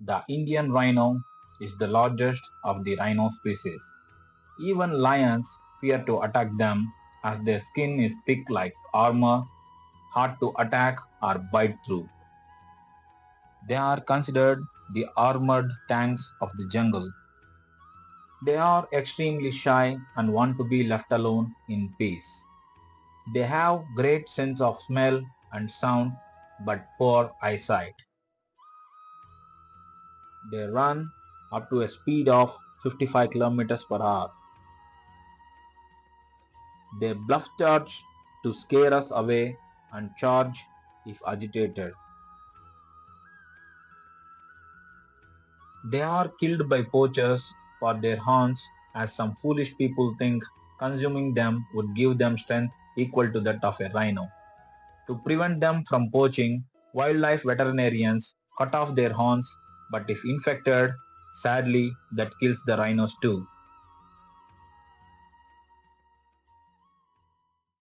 The Indian rhino is the largest of the rhino species. Even lions fear to attack them as their skin is thick like armor, hard to attack or bite through. They are considered the armored tanks of the jungle. They are extremely shy and want to be left alone in peace. They have great sense of smell and sound but poor eyesight. They run up to a speed of 55 kilometers per hour. They bluff charge to scare us away and charge if agitated. They are killed by poachers for their horns, as some foolish people think consuming them would give them strength equal to that of a rhino. To prevent them from poaching, wildlife veterinarians cut off their horns, but if infected, sadly that kills the rhinos too.